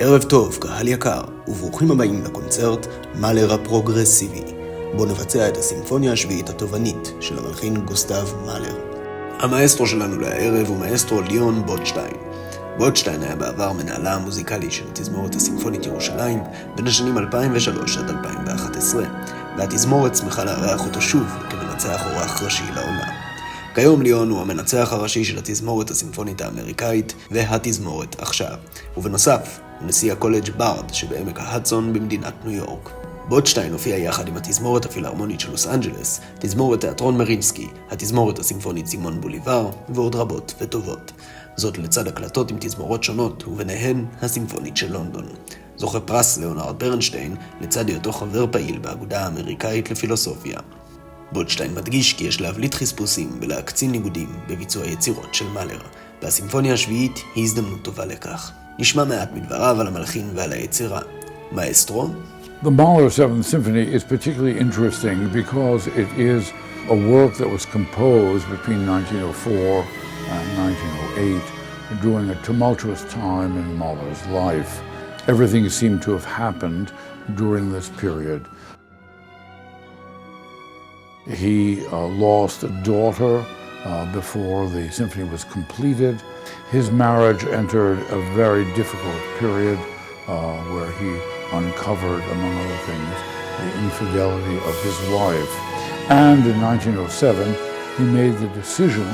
ערב טוב, קהל יקר, וברוכים הבאים לקונצרט מהלר הפרוגרסיבי, בו נבצע את הסימפוניה השביעית התובענית של המלחין גוסטב מהלר. המאסטרו שלנו לערב הוא מאסטרו ליאון בוטשטיין. בוטשטיין היה בעבר מנהלה המוזיקלי של התזמורת הסימפונית ירושלים בין השנים 2003 עד 2011, והתזמורת שמחה לארח אותו שוב כמנצח אורח ראשי לעונה. כיום ליאון הוא המנצח הראשי של התזמורת הסימפונית האמריקאית והתזמורת עכשיו, ובנוסף הוא נשיא הקולג' בארד שבעמק ההדסון במדינת ניו יורק. בוטשטיין הופיע יחד עם התזמורת הפילהרמונית של לוס אנג'לס, תזמורת תיאטרון מרינסקי, התזמורת הסימפונית סימון בוליבר ועוד רבות וטובות. זאת לצד הקלטות עם תזמורות שונות וביניהן הסימפונית של לונדון. זוכה פרס ליאונרד ברנשטיין לצד היותו חבר פעיל באגודה האמריקאית לפילוסופיה. בוטשטיין מדגיש כי יש להבליט חספוסים ולהקצין ניגודים בביצוע יצירות של מהלר, והסימפוניה השביעית היא הזדמנות טובה לכך. נשמע מעט מדבריו על המלחין ועל היצירה. מאסטרו? The Mahler 7th Symphony is particularly interesting because it is a work that was composed between 1904 and 1908 during a tumultuous time in Mahler's life. Everything seemed to have happened during this period. He lost a daughter before the symphony was completed. His marriage entered a very difficult period where he uncovered, among other things, the infidelity of his wife. And in 1907, he made the decision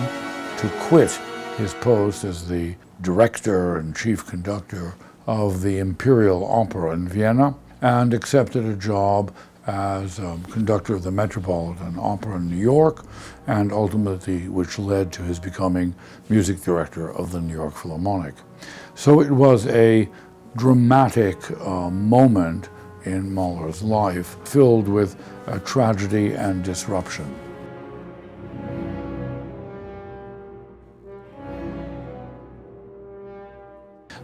to quit his post as the director and chief conductor of the Imperial Opera in Vienna and accepted a job as conductor of the Metropolitan Opera in New York, and ultimately which led to his becoming music director of the New York Philharmonic. So it was a dramatic moment in Mahler's life, filled with tragedy and disruption.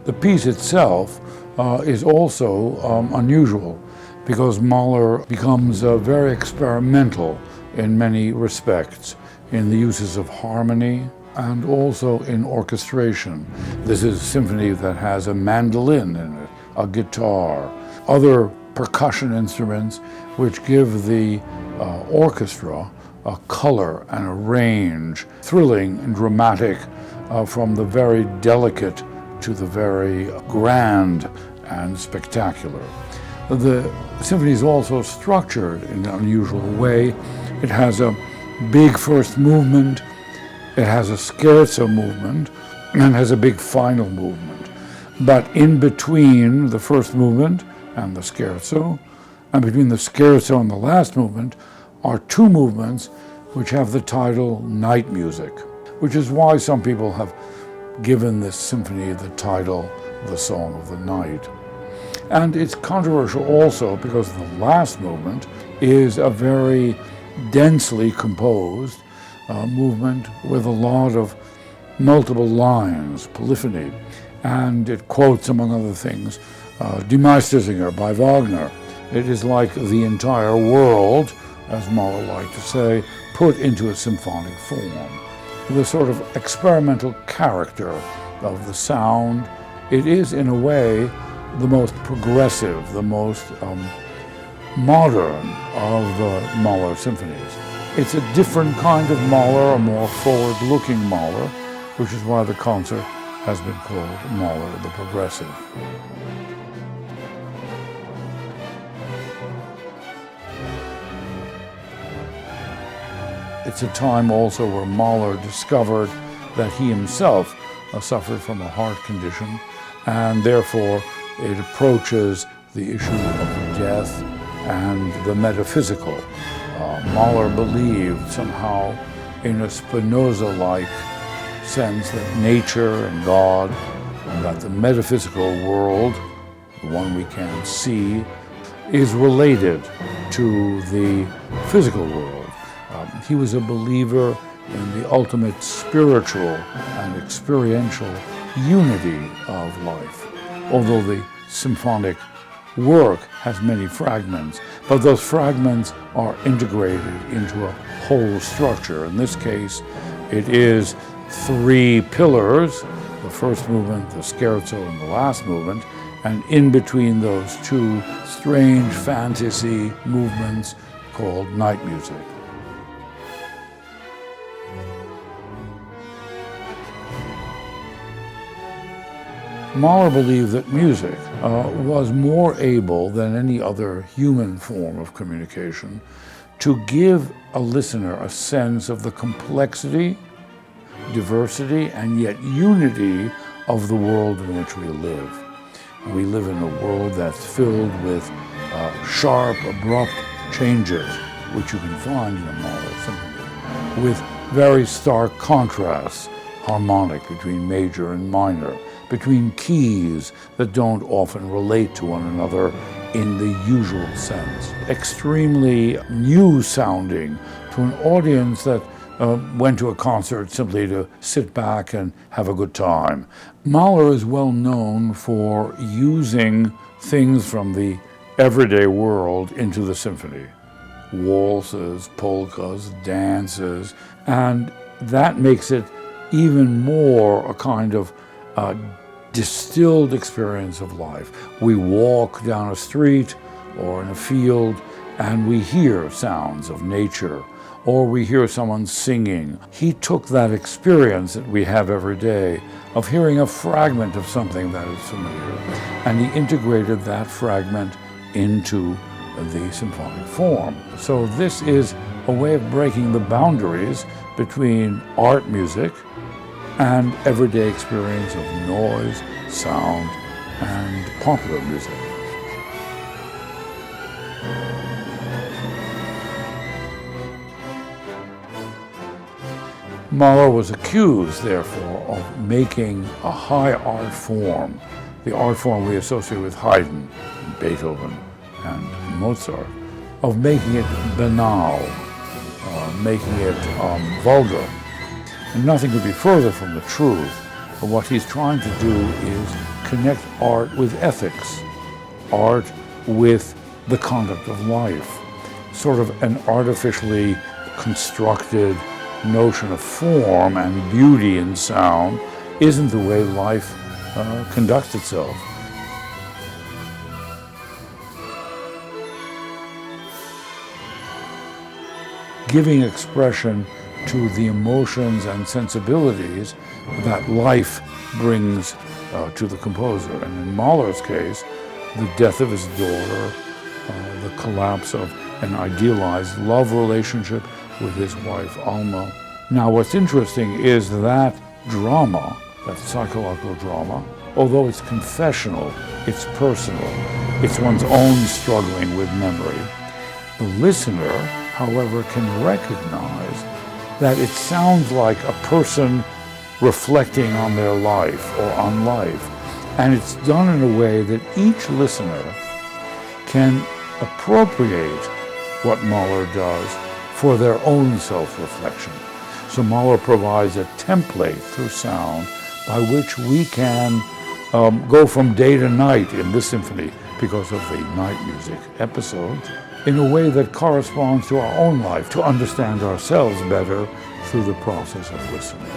The piece itself is also unusual, because Mahler becomes very experimental in many respects, in the uses of harmony and also in orchestration. This is a symphony that has a mandolin in it, a guitar, other percussion instruments which give the orchestra a color and a range, thrilling and dramatic, from the very delicate to the very grand and spectacular. The symphony is also structured in an unusual way. It has a big first movement, it has a scherzo movement, and has a big final movement. But in between the first movement and the scherzo, and between the scherzo and the last movement, are two movements which have the title Night Music, which is why some people have given this symphony the title The Song of the Night. And it's controversial also because the last movement is a very densely composed movement with a lot of multiple lines, polyphony, and it quotes, among other things, Die Meistersinger by Wagner. It is like the entire world, as Mahler liked to say, put into a symphonic form. The sort of experimental character of the sound, it is in a way the most progressive, the most modern of the Mahler symphonies. It's a different kind of Mahler, a more forward-looking Mahler, which is why the concert has been called Mahler the Progressive. It's a time also where Mahler discovered that he himself suffered from a heart condition, and therefore it approaches the issue of death and the metaphysical. Mahler believed somehow in a Spinoza-like sense that nature and God, and that the metaphysical world, the one we can't see, is related to the physical world. He was a believer in the ultimate spiritual and experiential unity of life, although the symphonic work has many fragments, but those fragments are integrated into a whole structure. In this case, it is three pillars, the first movement, the scherzo, and the last movement, and in between those two strange fantasy movements called night music. Mahler believed that music was more able than any other human form of communication to give a listener a sense of the complexity, diversity, and yet unity of the world in which we live. We live in a world that's filled with sharp, abrupt changes, which you can find in a Mahler symphony, with very stark contrasts, harmonic between major and minor, between keys that don't often relate to one another in the usual sense. Extremely new sounding to an audience that went to a concert simply to sit back and have a good time. Mahler is well known for using things from the everyday world into the symphony. Waltzes, polkas, dances, and that makes it even more a kind of distilled experience of life. We walk down a street or in a field and we hear sounds of nature, or we hear someone singing. He took that experience that we have every day of hearing a fragment of something that is familiar, and he integrated that fragment into the symphonic form. So this is a way of breaking the boundaries between art music and everyday experience of noise, sound, and popular music. Mahler was accused, therefore, of making a high art form, the art form we associate with Haydn, Beethoven, and Mozart, of making it banal, making it vulgar. And nothing could be further from the truth. But what he's trying to do is connect art with ethics, art with the conduct of life. Sort of an artificially constructed notion of form and beauty in sound isn't the way life conducts itself. Giving expression to the emotions and sensibilities that life brings to the composer. And in Mahler's case, the death of his daughter, the collapse of an idealized love relationship with his wife, Alma. Now, what's interesting is that drama, that psychological drama, although it's confessional, it's personal, it's one's own struggling with memory. The listener, however, can recognize that it sounds like a person reflecting on their life or on life. And it's done in a way that each listener can appropriate what Mahler does for their own self-reflection. So Mahler provides a template through sound by which we can go from day to night in this symphony, because of the night music episodes, in a way that corresponds to our own life, to understand ourselves better through the process of listening.